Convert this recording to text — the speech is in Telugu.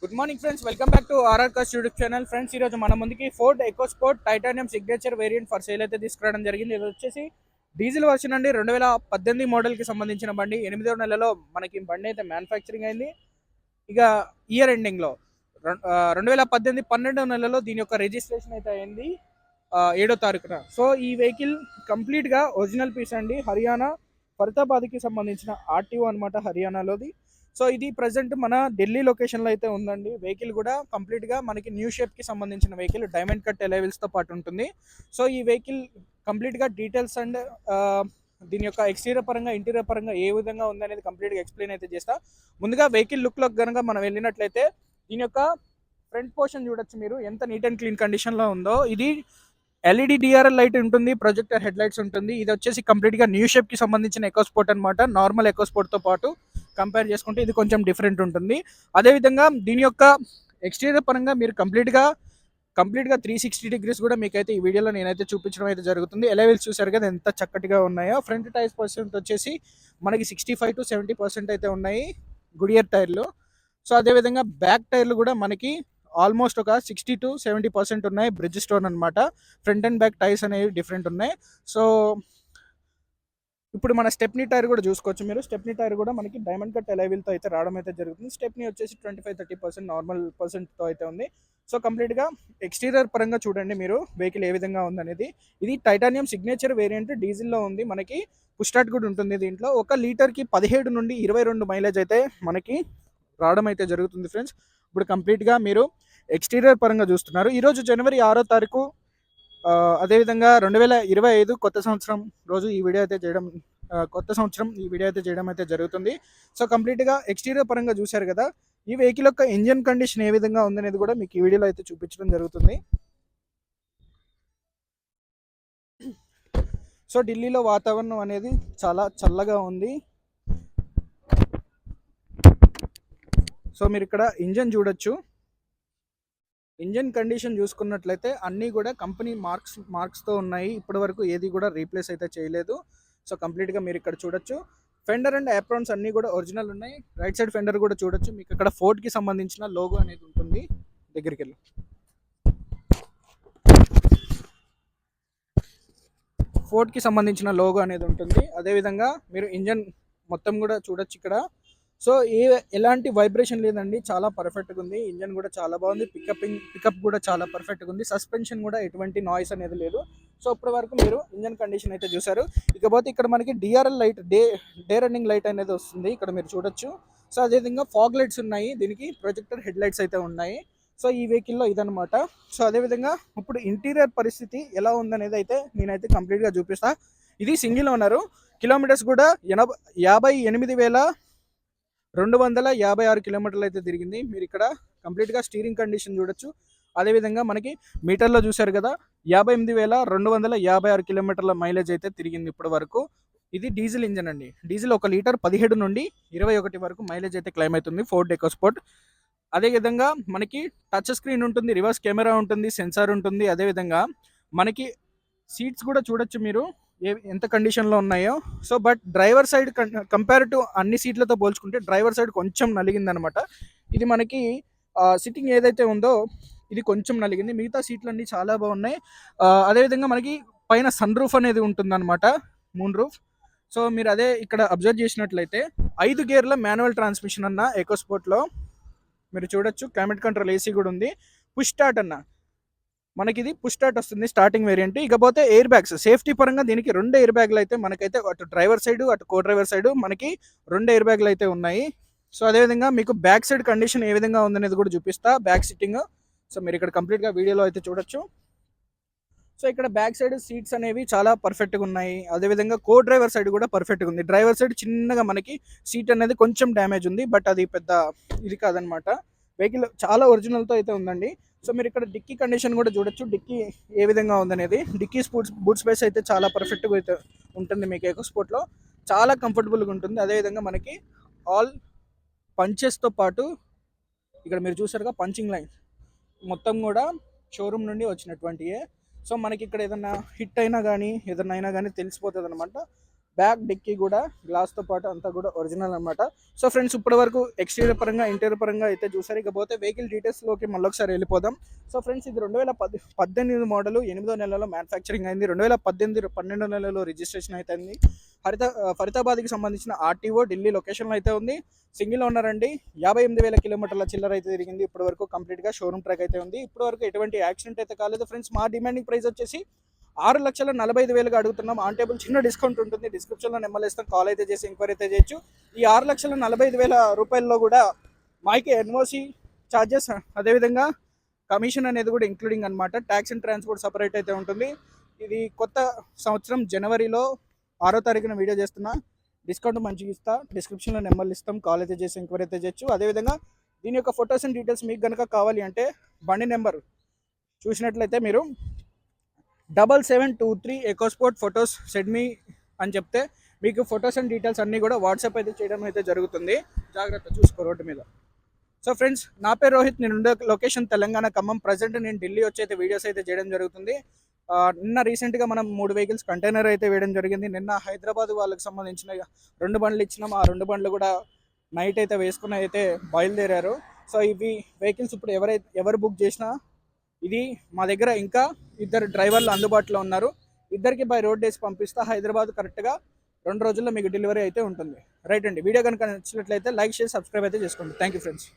Good morning friends, welcome back to RR cars YouTube channel. Friends, ఈరోజు మన ముందుకి Ford EcoSport titanium signature variant for sale అయితే తీసుకురావడం జరిగింది. ఇది వచ్చేసి డీజిల్ వర్షన్ అండి. 2018 మోడల్కి సంబంధించిన బండి. 8వ నెలలో మనకి బండి అయితే మ్యానుఫ్యాక్చరింగ్ అయింది. ఇక ఇయర్ ఎండింగ్లో 2018 12వ నెలలో దీని యొక్క రిజిస్ట్రేషన్ అయితే అయింది 7వ తారీఖున. సో ఈ వెహికల్ కంప్లీట్గా ఒరిజినల్ పీస్ అండి. హర్యానా ఫరీదాబాద్కి సంబంధించిన ఆర్టీఓ అనమాట, హర్యానాలోది. సో ఇది ప్రజెంట్ మన ఢిల్లీ లొకేషన్లో అయితే ఉందండి. వెహికల్ కూడా కంప్లీట్గా మనకి న్యూ షేప్కి సంబంధించిన వెహికల్, డైమండ్ కట్ ఎలైవిల్స్తో పాటు ఉంటుంది. సో ఈ వెహికల్ కంప్లీట్గా డీటెయిల్స్ అండ్ దీని యొక్క ఎక్స్టీరియర్ పరంగా ఇంటీరియర్ పరంగా ఏ విధంగా ఉందనేది కంప్లీట్గా ఎక్స్ప్లెయిన్ అయితే చేస్తా. ముందుగా వెహికల్ లుక్లో కనుక మనం వెళ్ళినట్లయితే దీని యొక్క ఫ్రంట్ పోర్షన్ చూడొచ్చు మీరు, ఎంత నీట్ అండ్ క్లీన్ కండిషన్లో ఉందో. ఇది ఎల్ఈడి డిఆర్ఎల్ లైట్ ఉంటుంది, ప్రొజెక్టర్ హెడ్ లైట్స్ ఉంటుంది. ఇది వచ్చేసి కంప్లీట్గా న్యూ షేప్కి సంబంధించిన ఎకోస్పోర్ట్ అనమాట. నార్మల్ ఎకోస్పోర్ట్తో పాటు కంపేర్ చేసుకుంటే ఇది కొంచెం డిఫరెంట్ ఉంటుంది. అదేవిధంగా దీని యొక్క ఎక్స్టీరియర్ పరంగా మీరు కంప్లీట్గా 360 డిగ్రీస్ కూడా మీకైతే ఈ వీడియోలో నేనైతే చూపించడం అయితే జరుగుతుంది. ఎలైవిల్స్ చూసారు కదా ఎంత చక్కటిగా ఉన్నాయో. ఫ్రంట్ టైర్స్ పర్సెంట్ వచ్చేసి మనకి 65 to 70% అయితే ఉన్నాయి, గుడియర్ టైర్లు. సో అదేవిధంగా బ్యాక్ టైర్లు కూడా మనకి ఆల్మోస్ట్ ఒక 60 to 70% ఉన్నాయి, బ్రిడ్జ్ స్టోన్ అనమాట. ఫ్రంట్ అండ్ బ్యాక్ టైర్స్ అనేవి డిఫరెంట్ ఉన్నాయి. సో ఇప్పుడు మన స్టెప్నీ టైర్ కూడా చూసుకోవచ్చు మీరు. స్టెప్నీ టైర్ కూడా మనకి డైమండ్ కట్ ఎలైవిల్తో అయితే రావడం అయితే జరుగుతుంది. స్టెప్నీ వచ్చేసి 25-30% నార్మల్ పర్సెంట్తో అయితే ఉంది. సో కంప్లీట్గా ఎక్స్టీరియర్ పరంగా చూడండి మీరు వెహికల్ ఏ విధంగా ఉందనేది. ఇది టైటానియం సిగ్నేచర్ వేరియంట్, డీజిల్లో ఉంది. మనకి పుష్ స్టార్ట్ కూడా ఉంటుంది దీంట్లో. 1 లీటర్కి 17 నుండి 22 మైలేజ్ అయితే మనకి రావడం అయితే జరుగుతుంది ఫ్రెండ్స్. ఇప్పుడు కంప్లీట్గా మీరు ఎక్స్టీరియర్ పరంగా చూస్తున్నారు. ఈరోజు జనవరి 6వ తారీఖు, అదేవిధంగా 2025 కొత్త సంవత్సరం రోజు ఈ వీడియో అయితే చేయడం అయితే జరుగుతుంది. సో కంప్లీట్గా ఎక్స్టీరియర్ పరంగా చూశారు కదా. ఈ వెహికల్ యొక్క ఇంజన్ కండిషన్ ఏ విధంగా ఉందనేది కూడా మీకు ఈ వీడియోలో అయితే చూపించడం జరుగుతుంది. సో ఢిల్లీలో వాతావరణం అనేది చాలా చల్లగా ఉంది. సో మీరు ఇక్కడ ఇంజన్ చూడొచ్చు. ఇంజన్ కండిషన్ చూసుకున్నట్లయితే అన్నీ కూడా కంపెనీ మార్క్స్తో ఉన్నాయి. ఇప్పటి వరకు ఏది కూడా రీప్లేస్ అయితే చేయలేదు. సో కంప్లీట్గా మీరు ఇక్కడ చూడొచ్చు. ఫెండర్ అండ్ యాప్రాన్స్ అన్నీ కూడా ఒరిజినల్ ఉన్నాయి. రైట్ సైడ్ ఫెండర్ కూడా చూడొచ్చు. మీకు ఇక్కడ ఫోర్డ్కి సంబంధించిన లోగో అనేది ఉంటుంది. దగ్గరికి వెళ్ళి ఫోర్డ్కి సంబంధించిన లోగో అనేది ఉంటుంది. అదేవిధంగా మీరు ఇంజన్ మొత్తం కూడా చూడొచ్చు ఇక్కడ. సో ఎలాంటి వైబ్రేషన్ లేదండి, చాలా పర్ఫెక్ట్గా ఉంది. ఇంజన్ కూడా చాలా బాగుంది. పికప్ కూడా చాలా పర్ఫెక్ట్గా ఉంది. సస్పెన్షన్ కూడా ఎటువంటి నాయిస్ అనేది లేదు. సో ఇప్పటి వరకు మీరు ఇంజన్ కండిషన్ అయితే చూసారు. ఇకపోతే ఇక్కడ మనకి DRL light, day running light అనేది వస్తుంది, ఇక్కడ మీరు చూడొచ్చు. సో అదేవిధంగా ఫాగ్ లైట్స్ ఉన్నాయి, దీనికి ప్రొజెక్టర్ హెడ్ లైట్స్ అయితే ఉన్నాయి. సో ఈ వెహికల్లో ఇదనమాట. సో అదేవిధంగా ఇప్పుడు ఇంటీరియర్ పరిస్థితి ఎలా ఉందనేది అయితే నేనైతే కంప్లీట్గా చూపిస్తా. ఇది సింగిల్ ఓనరు. కిలోమీటర్స్ కూడా 58,256 కిలోమీటర్లు అయితే తిరిగింది. మీరు ఇక్కడ కంప్లీట్గా స్టీరింగ్ కండిషన్ చూడొచ్చు. అదేవిధంగా మనకి మీటర్లో చూశారు కదా, 58,256 కిలోమీటర్ల మైలేజ్ అయితే తిరిగింది ఇప్పటి వరకు. ఇది డీజిల్ ఇంజన్ అండి. డీజిల్ 1 లీటర్ 17 నుండి 21 వరకు మైలేజ్ అయితే క్లైమ్ అవుతుంది ఫోర్డ్ ఎకోస్పోర్ట్. అదేవిధంగా మనకి టచ్ స్క్రీన్ ఉంటుంది, రివర్స్ కెమెరా ఉంటుంది, సెన్సార్ ఉంటుంది. అదేవిధంగా మనకి సీట్స్ కూడా చూడొచ్చు మీరు ఎంత కండిషన్లో ఉన్నాయో. So but driver side compare to అన్ని సీట్లతో పోల్చుకుంటే డ్రైవర్ సైడ్ కొంచెం నలిగిందనమాట. ఇది మనకి సిట్టింగ్ ఏదైతే ఉందో ఇది కొంచెం నలిగింది. మిగతా సీట్లు అన్నీ చాలా బాగున్నాయి. అదేవిధంగా మనకి పైన సన్ రూఫ్ అనేది ఉంటుందన్నమాట, మూన్ రూఫ్. సో మీరు అదే ఇక్కడ అబ్జర్వ్ చేసినట్లయితే 5 గేర్ల మాన్యువల్ ట్రాన్స్మిషన్ అన్న ఎకోస్పోర్ట్లో మీరు చూడొచ్చు. క్లైమేట్ కంట్రోల్ ఏసీ కూడా ఉంది. పుష్ స్టార్ట్ అన్న మనకి ఇది పుష్ స్టార్ట్ వస్తుంది స్టార్టింగ్ వేరియంట్. ఇకపోతే ఎయిర్ బ్యాగ్స్, సేఫ్టీ పరంగా దీనికి 2 ఎయిర్ బ్యాగ్లు అయితే మనకైతే అటు డ్రైవర్ సైడ్ అటు కో డ్రైవర్ సైడ్ మనకి 2 ఎయిర్ బ్యాగ్లు అయితే ఉన్నాయి. సో అదేవిధంగా మీకు బ్యాక్ సైడ్ కండిషన్ ఏ విధంగా ఉందనేది కూడా చూపిస్తా, బ్యాక్ సిట్టింగ్. సో మీరు ఇక్కడ కంప్లీట్గా వీడియోలో అయితే చూడొచ్చు. సో ఇక్కడ బ్యాక్ సైడ్ సీట్స్ అనేవి చాలా పర్ఫెక్ట్గా ఉన్నాయి. అదేవిధంగా కో డ్రైవర్ సైడ్ కూడా పర్ఫెక్ట్గా ఉంది. డ్రైవర్ సైడ్ చిన్నగా మనకి సీట్ అనేది కొంచెం డ్యామేజ్ ఉంది, బట్ అది పెద్ద ఇది కాదనమాట. వెహికల్ చాలా ఒరిజినల్తో అయితే ఉందండి. సో మీరు ఇక్కడ డిక్కీ కండిషన్ కూడా చూడొచ్చు, డిక్కీ ఏ విధంగా ఉందనేది. డిక్కీ బూట్ స్పేస్ అయితే చాలా పర్ఫెక్ట్గా అయితే ఉంటుంది మీకు ఎకోస్పోర్ట్లో, చాలా కంఫర్టబుల్గా ఉంటుంది. అదేవిధంగా మనకి ఆల్ పంచెస్తో పాటు ఇక్కడ మీరు చూసారుగా పంచింగ్ లైన్ మొత్తం కూడా షోరూమ్ నుండి వచ్చినటువంటివే. సో మనకి ఇక్కడ ఏదన్నా హిట్ అయినా కానీ తెలిసిపోతుంది అనమాట. బ్యాక్ డిక్కీ కూడా గ్లాస్తో పాటు అంతా కూడా ఒరిజినల్ అనమాట. సో ఫ్రెండ్స్, ఇప్పటి వరకు ఎక్స్టీరియర్ పరంగా ఇంటీరియర్ పరంగా అయితే చూసారు. ఇకపోతే వెహికల్ డీటెయిల్స్లోకి మళ్ళీ ఒకసారి వెళ్ళిపోదాం. సో ఫ్రెండ్స్, ఇది 2018 మోడల్, 8వ నెలలో మ్యానుఫ్యాక్చరింగ్ అయింది. 2018 12వ నెలలో రిజిస్ట్రేషన్ అయితే అయింది. ఫరీదాబాద్కి సంబంధించిన ఆర్టీఓ ఢిల్లీ లొకేషన్లో అయితే ఉంది. సింగిల్ ఓనర్ అండి. 58,000 కిలోమీటర్ల చిల్లర అయితే తిరిగింది. ఇప్పటి వరకు కంప్లీట్గా షోరూమ్ ట్రాక్ అయితే ఉంది. ఇప్పటి వరకు ఎటువంటి యాక్సిడెంట్ అయితే కాలేదు. ఫ్రెండ్స్, మా డిమాండింగ్ ప్రైస్ వచ్చేసి 6,45,000 అడుగుతున్నాం. ఆన్ టేబుల్ చిన్న డిస్కౌంట్ ఉంటుంది. డిస్క్రిప్షన్లో నెంబర్ ఇస్తాం. కాల్ అయితే చేసి ఎంక్వైరీ అయితే చేయొచ్చు. ఈ 6,45,000 రూపాయల్లో కూడా మాకి ఎన్ఓసి ఛార్జెస్, అదేవిధంగా కమిషన్ అనేది కూడా ఇంక్లూడింగ్ అనమాట. ట్యాక్స్ అండ్ ట్రాన్స్పోర్ట్ సపరేట్ అయితే ఉంటుంది. ఇది కొత్త సంవత్సరం జనవరిలో 6వ తారీఖున వీడియో చేస్తున్నా. డిస్కౌంట్ మంచిగా ఇస్తా. డిస్క్రిప్షన్లో నెంబర్లు ఇస్తాం. కాల్ అయితే చేసి ఎంక్వైరీ అయితే చేయొచ్చు. అదేవిధంగా దీని యొక్క ఫొటోస్ అండ్ డీటెయిల్స్ మీకు కనుక కావాలి అంటే బండి నెంబర్ చూసినట్లయితే మీరు 7723 ఎకోస్పోర్ట్ ఫొటోస్ సెండ్ మీ అని చెప్తే మీకు ఫొటోస్ అండ్ డీటెయిల్స్ అన్నీ కూడా వాట్సాప్ అయితే చేయడం అయితే జరుగుతుంది. జాగ్రత్త చూసుకో రోడ్డు మీద. సో ఫ్రెండ్స్, నా పేరు రోహిత్. నేను ఉండే లొకేషన్ తెలంగాణ ఖమ్మం. ప్రజెంట్ నేను ఢిల్లీ వచ్చి అయితే వీడియోస్ అయితే చేయడం జరుగుతుంది. నిన్న రీసెంట్గా మనం 3 వెహికల్స్ కంటైనర్ అయితే వేయడం జరిగింది. నిన్న హైదరాబాద్ వాళ్ళకి సంబంధించిన 2 బండ్లు ఇచ్చినాం. ఆ 2 బండ్లు కూడా నైట్ అయితే వేసుకుని అయితే బయలుదేరారు. సో ఇవి వెహికల్స్ ఇప్పుడు ఎవరు బుక్ చేసినా ఇది మా దగ్గర ఇంకా 2 డ్రైవర్లు అందుబాటులో ఉన్నారు. ఇద్దరికి బై రోడ్ వేసి పంపిస్తా. హైదరాబాద్ కరెక్ట్గా 2 రోజుల్లో మీకు డెలివరీ అయితే ఉంటుంది. రైట్ అండి. వీడియో కనుక నచ్చినట్లయితే లైక్ చేసి సబ్స్క్రైబ్ అయితే చేసుకోండి. Thank you friends.